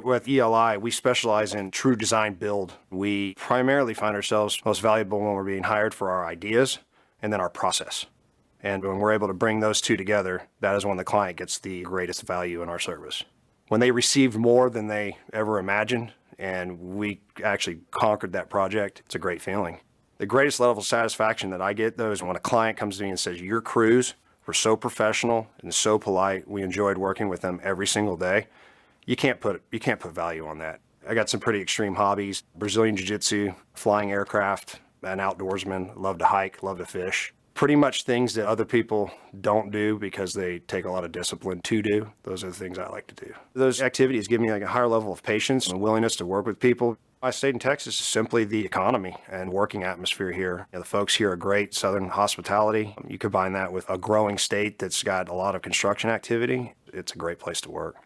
With E.L.I, we specialize in true design build. We primarily find ourselves most valuable when we're being hired for our ideas and then our process. And when we're able to bring those two together, that is when the client gets the greatest value in our service. When they received more than they ever imagined and we actually conquered that project, it's a great feeling. The greatest level of satisfaction that I get, though, is when a client comes to me and says, your crews were so professional and so polite. We enjoyed working with them every single day. You can't put value on that. I got some pretty extreme hobbies: Brazilian jiu-jitsu, flying aircraft, an outdoorsman, love to hike, love to fish. Pretty much things that other people don't do because they take a lot of discipline to do. Those are the things I like to do. Those activities give me like a higher level of patience and willingness to work with people. My state in Texas is simply the economy and working atmosphere here. The folks here are great, Southern hospitality. You combine that with a growing state that's got a lot of construction activity. It's a great place to work.